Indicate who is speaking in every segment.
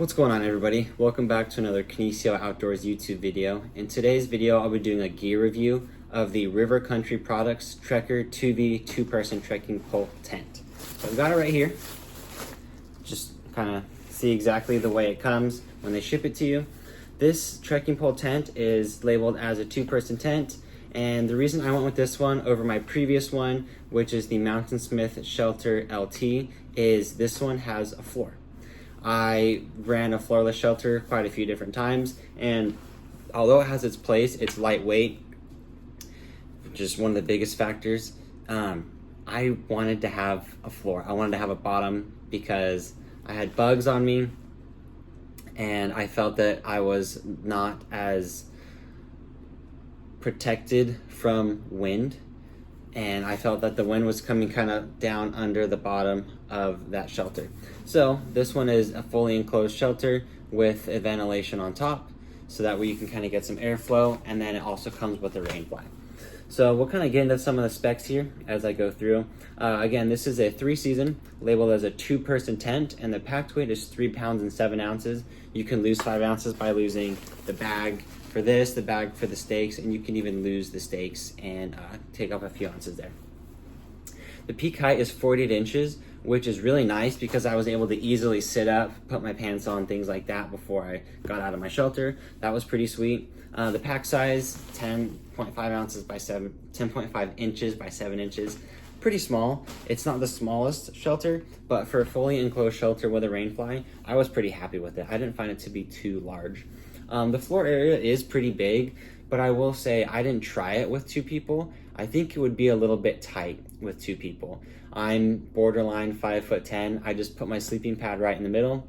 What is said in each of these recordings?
Speaker 1: What's going on, everybody? Welcome back to another Kinesio Outdoors YouTube video. In today's video, I'll be doing a gear review of the River Country Products Trekker 2V 2-person trekking pole tent. So I've got it right here. Just kind of see exactly the way it comes when they ship it to you. This trekking pole tent is labeled as a 2-person tent, and the reason I went with this one over my previous one, which is the Mountain Smith Shelter LT, is this one has a floor. I ran a floorless shelter quite a few different times, and although it has its place, it's lightweight, which is one of the biggest factors. I wanted to have a floor. I wanted to have a bottom because I had bugs on me, and I felt that I was not as protected from wind, and I felt that the wind was coming kind of down under the bottom of that shelter. So this one is a fully enclosed shelter with a ventilation on top, so that way you can kind of get some airflow, and then it also comes with a rain fly. So we'll kind of get into some of the specs here as I go through. Again, this is a 3-season labeled as a 2-person tent, and the packed weight is 3 pounds and 7 ounces. You can lose 5 ounces by losing the bag for this, the bag for the stakes, and you can even lose the stakes and take off a few ounces there. The peak height is 48 inches, which is really nice because I was able to easily sit up, put my pants on, things like that before I got out of my shelter. That was pretty sweet. The pack size, 10.5 ounces by 10.5 inches by 7 inches. Pretty small. It's not the smallest shelter, but for a fully enclosed shelter with a rain fly, I was pretty happy with it. I didn't find it to be too large. The floor area is pretty big, but I will say I didn't try it with 2 people. I think it would be a little bit tight with 2 people. I'm borderline 5'10". I just put my sleeping pad right in the middle,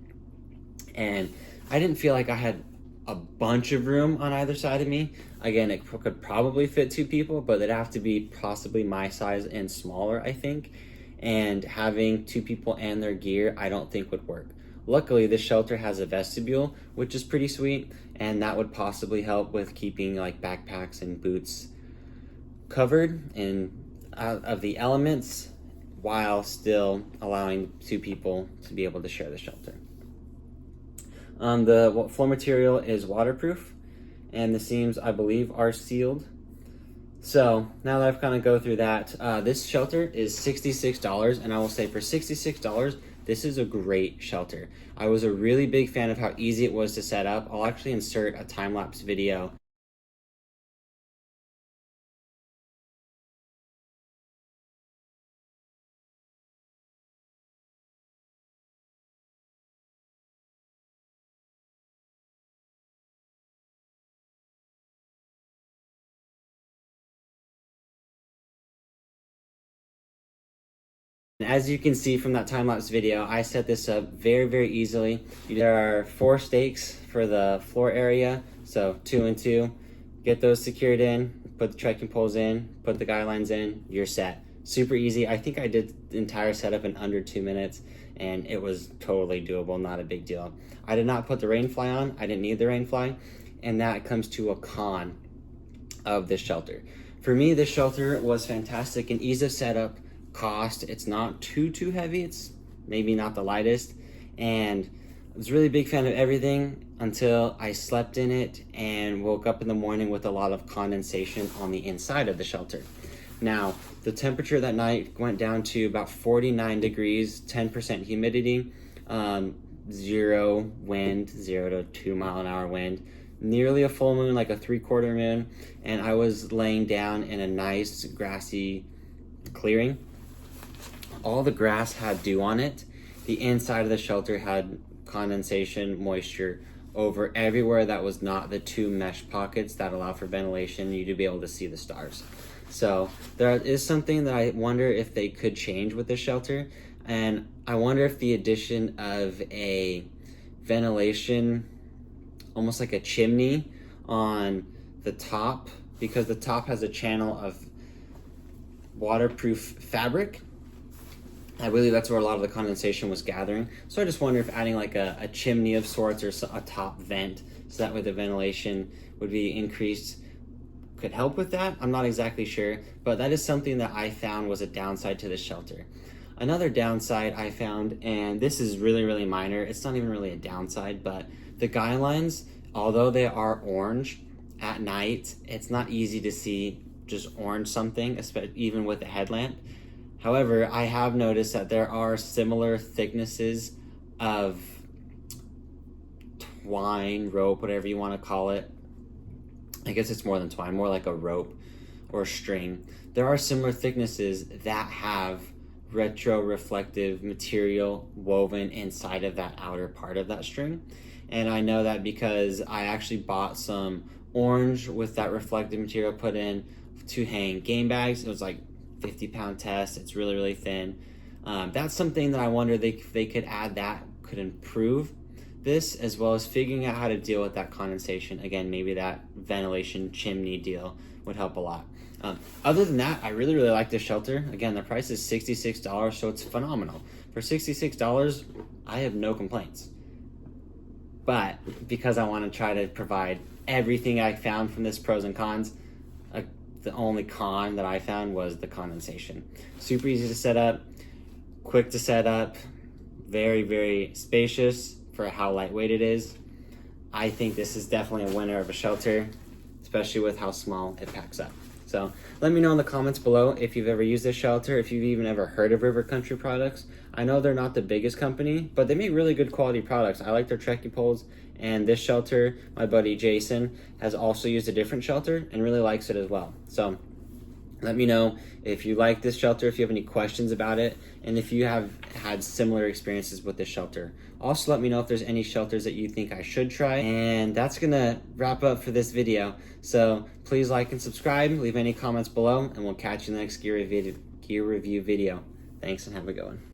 Speaker 1: and I didn't feel like I had a bunch of room on either side of me. Again, it could probably fit 2 people, but it'd have to be possibly my size and smaller, I think. And having 2 people and their gear, I don't think would work. Luckily, this shelter has a vestibule, which is pretty sweet, and that would possibly help with keeping like backpacks and boots covered and out of the elements while still allowing 2 people to be able to share the shelter. The floor material is waterproof, and the seams, I believe, are sealed. So now that I've kind of go through that, this shelter is $66, and I will say for $66, this is a great shelter. I was a really big fan of how easy it was to set up. I'll actually insert a time-lapse video As you can see from that time-lapse video, I set this up very, very easily. There are 4 stakes for the floor area, so 2 and 2. Get those secured in, put the trekking poles in, put the guy lines in, you're set. Super easy. I think I did the entire setup in under 2 minutes, and it was totally doable, not a big deal. I did not put the rain fly on. I didn't need the rain fly, and that comes to a con of this shelter. For me, this shelter was fantastic in ease of setup, cost. It's not too heavy. It's maybe not the lightest, and I was a really big fan of everything until I slept in it and woke up in the morning with a lot of condensation on the inside of the shelter. Now, the temperature that night went down to about 49 degrees, 10% humidity, 0 wind, 0 to 2 mile an hour wind, nearly a full moon, like a 3/4 moon, and I was laying down in a nice grassy clearing. All the grass had dew on it. The inside of the shelter had condensation, moisture over everywhere that was not the 2 mesh pockets that allow for ventilation, you to be able to see the stars. So there is something that I wonder if they could change with this shelter, and I wonder if the addition of a ventilation, almost like a chimney on the top, because the top has a channel of waterproof fabric. I believe that's where a lot of the condensation was gathering. So I just wonder if adding like a chimney of sorts or a top vent, so that way the ventilation would be increased, could help with that. I'm not exactly sure, but that is something that I found was a downside to the shelter. Another downside I found, and this is really, really minor, it's not even really a downside, but the guidelines, although they are orange, at night, it's not easy to see just orange something, especially even with a headlamp. However, I have noticed that there are similar thicknesses of twine, rope, whatever you want to call it. I guess it's more than twine, more like a rope or a string. There are similar thicknesses that have retroreflective material woven inside of that outer part of that string. And I know that because I actually bought some orange with that reflective material put in to hang game bags. It was like 50-pound test. It's really, really thin. That's something that I wonder they could add that could improve this, as well as figuring out how to deal with that condensation. Again, maybe that ventilation chimney deal would help a lot. Other than that, I really, really like this shelter. Again, the price is $66, so it's phenomenal. For $66, I have no complaints. But because I want to try to provide everything I found from this pros and cons, the only con that I found was the condensation. Super easy to set up, quick to set up, very, very spacious for how lightweight it is. I think this is definitely a winner of a shelter, especially with how small it packs up. So let me know in the comments below if you've ever used this shelter, if you've even ever heard of River Country products. I know they're not the biggest company, but they make really good quality products. I like their trekking poles, and this shelter, my buddy Jason, has also used a different shelter and really likes it as well. So let me know if you like this shelter, if you have any questions about it, and if you have had similar experiences with this shelter. Also, let me know if there's any shelters that you think I should try. And that's gonna wrap up for this video. So please like and subscribe, leave any comments below, and we'll catch you in the next gear review video. Thanks and have a good one.